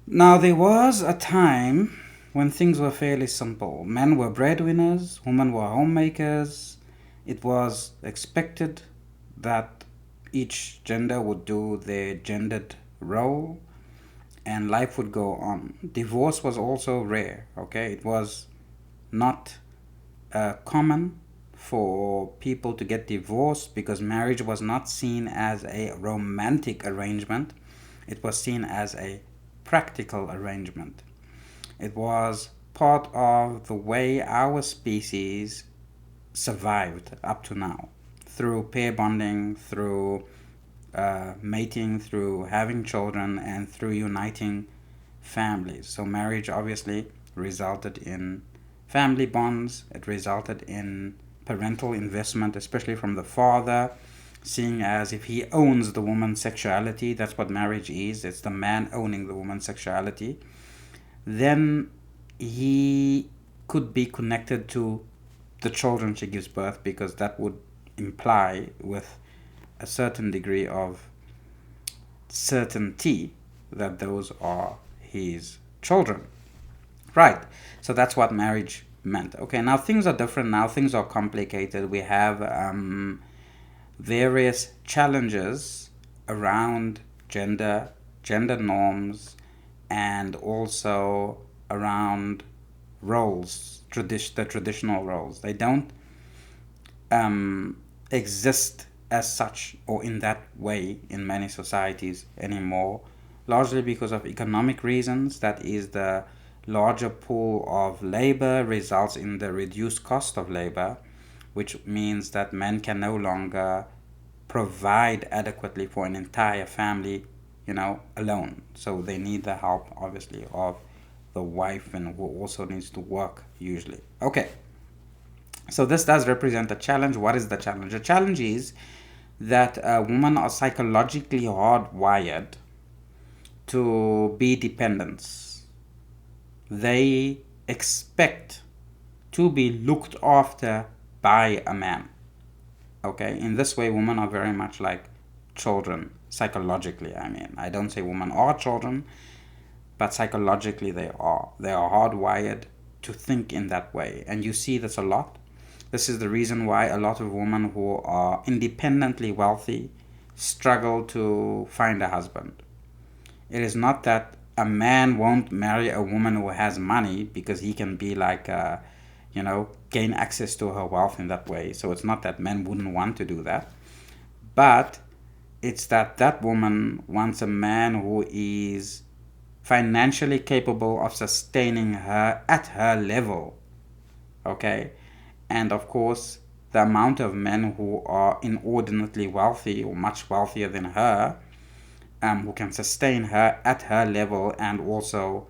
Now, there was a time when things were fairly simple. Men were breadwinners, women were homemakers. It was expected that each gender would do their gendered role and life would go on. Divorce was also rare, okay? It was not common for people to get divorced because marriage was not seen as a romantic arrangement, it was seen as a practical arrangement. It was part of the way our species survived up to now through pair bonding, through mating, through having children, and through uniting families. So, marriage obviously resulted in family bonds, it resulted in parental investment, especially from the father, seeing as if he owns the woman's sexuality, that's what marriage is, it's the man owning the woman's sexuality, then he could be connected to the children she gives birth because that would imply with a certain degree of certainty that those are his children. Right. So that's what marriage meant. Okay, now things are different. Now things are complicated. We have various challenges around gender norms, and also around roles, the traditional roles. They don't exist as such or in that way in many societies anymore, largely because of economic reasons. That is, the larger pool of labor results in the reduced cost of labor, which means that men can no longer provide adequately for an entire family, alone. So they need the help, obviously, of the wife, and who also needs to work usually. Okay, so this does represent a challenge. What is the challenge? The challenge is that women are psychologically hardwired to be dependents. They expect to be looked after by a man. Okay, in this way, women are very much like children, psychologically. I mean, I don't say women are children, but psychologically they are. They are hardwired to think in that way. And you see this a lot. This is the reason why a lot of women who are independently wealthy struggle to find a husband. It is not that a man won't marry a woman who has money because he can be like, gain access to her wealth in that way. So it's not that men wouldn't want to do that. But it's that that woman wants a man who is financially capable of sustaining her at her level. Okay? And of course, the amount of men who are inordinately wealthy or much wealthier than her, who can sustain her at her level and also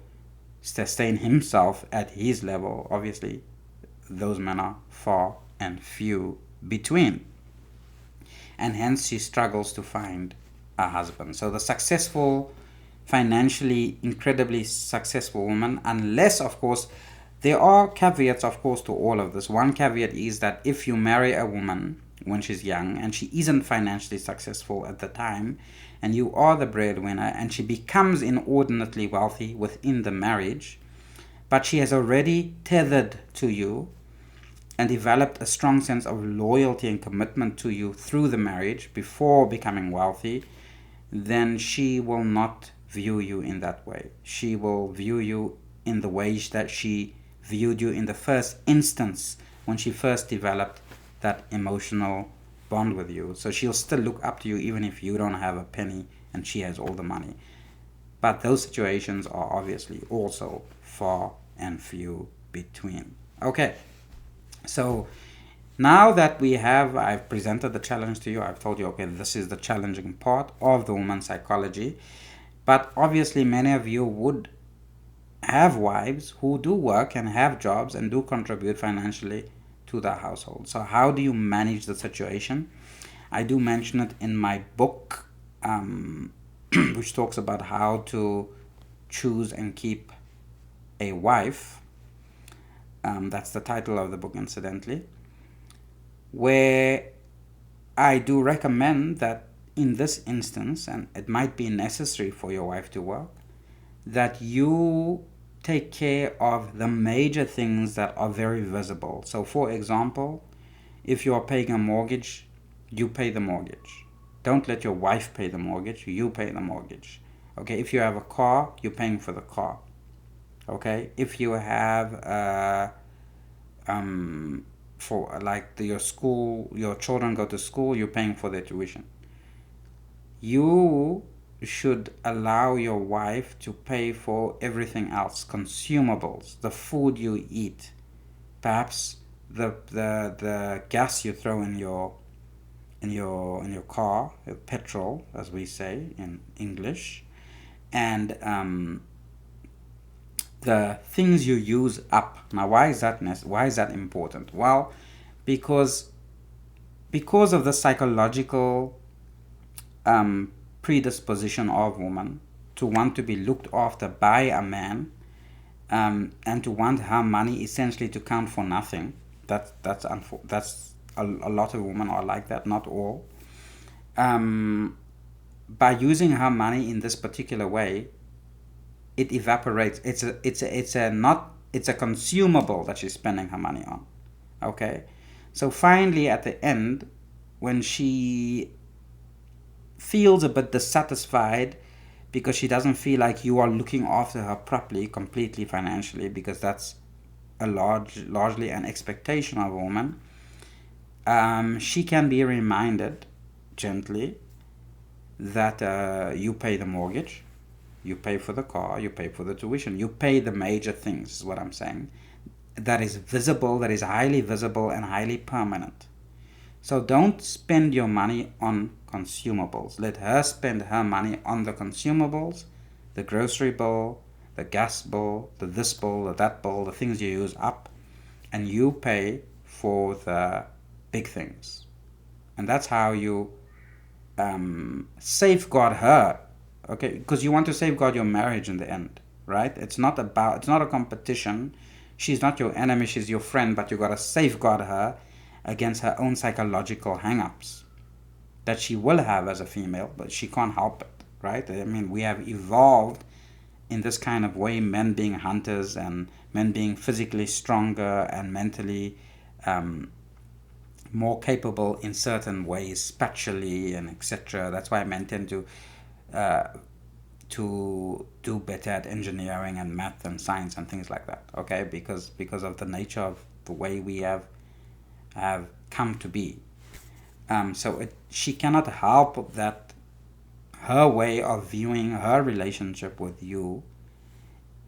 sustain himself at his level, obviously, those men are far and few between. And hence she struggles to find a husband. So the successful, financially incredibly successful woman, unless, of course, there are caveats, of course, to all of this. One caveat is that if you marry a woman when she's young and she isn't financially successful at the time, and you are the breadwinner, and she becomes inordinately wealthy within the marriage, but she has already tethered to you and developed a strong sense of loyalty and commitment to you through the marriage before becoming wealthy, then she will not view you in that way. She will view you in the way that she viewed you in the first instance when she first developed that emotional bond with you. So she'll still look up to you even if you don't have a penny and she has all the money. But those situations are obviously also far and few between. Okay, so now that I've presented the challenge to you, I've told you, okay, this is the challenging part of the woman's psychology. But obviously, many of you would have wives who do work and have jobs and do contribute financially to the household. So, how do you manage the situation? I do mention it in my book, which talks about how to choose and keep a wife. That's the title of the book, incidentally, where I do recommend that in this instance, and it might be necessary for your wife to work, that you take care of the major things that are very visible. So, for example, if you are paying a mortgage, you pay the mortgage. Don't let your wife pay the mortgage, you pay the mortgage. Okay, if you have a car, you're paying for the car. Okay, if you have for like your school, your children go to school, you're paying for their tuition. You should allow your wife to pay for everything else, consumables, the food you eat, perhaps the gas you throw in your car, petrol, as we say in English, and the things you use up. Now, why is that important? Well, because of the psychological um, predisposition of woman to want to be looked after by a man, and to want her money essentially to count for nothing. That's a lot of women are like that, not all. By using her money in this particular way, it evaporates. It's a consumable that she's spending her money on. Okay, so finally at the end, when she feels a bit dissatisfied because she doesn't feel like you are looking after her properly, completely financially, because that's largely an expectation of a woman, she can be reminded gently that you pay the mortgage, you pay for the car, you pay for the tuition, you pay the major things, is what I'm saying. That is visible, that is highly visible and highly permanent. So don't spend your money on consumables. Let her spend her money on the consumables, the grocery bill, the gas bill, the this bill, the that bill, the things you use up, and you pay for the big things. And that's how you safeguard her, okay? Because you want to safeguard your marriage in the end, right? It's not a competition. She's not your enemy, she's your friend, but you got to safeguard her against her own psychological hang-ups that she will have as a female, but she can't help it, right? I mean, we have evolved in this kind of way, men being hunters and men being physically stronger and mentally more capable in certain ways, spatially and etc. That's why men tend uh, to do better at engineering and math and science and things like that. Okay, because of the nature of the way we have come to be. She cannot help that her way of viewing her relationship with you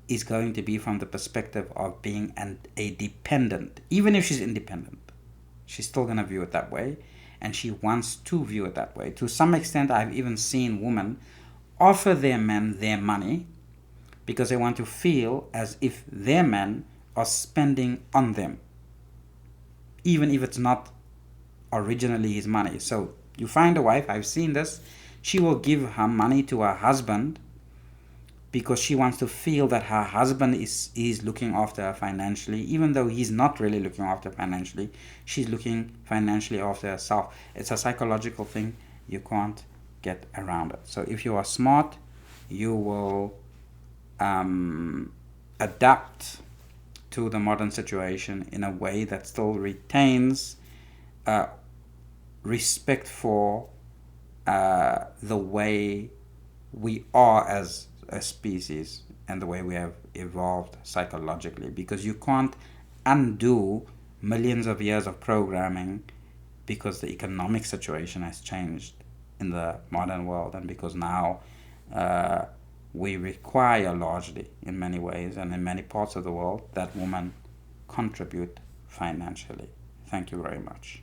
is going to be from the perspective of being a dependent. Even if she's independent, she's still going to view it that way, and she wants to view it that way. To some extent, I've even seen women offer their men their money because they want to feel as if their men are spending on them, even if it's not originally his money. So you find a wife, I've seen this, she will give her money to her husband because she wants to feel that her husband is looking after her financially, even though he's not really looking after her financially. She's looking financially after herself. It's a psychological thing. You can't get around it. So if you are smart, you will adapt to the modern situation in a way that still retains respect for the way we are as a species and the way we have evolved psychologically, because you can't undo millions of years of programming because the economic situation has changed in the modern world, and because now we require largely, in many ways and in many parts of the world, that women contribute financially. Thank you very much.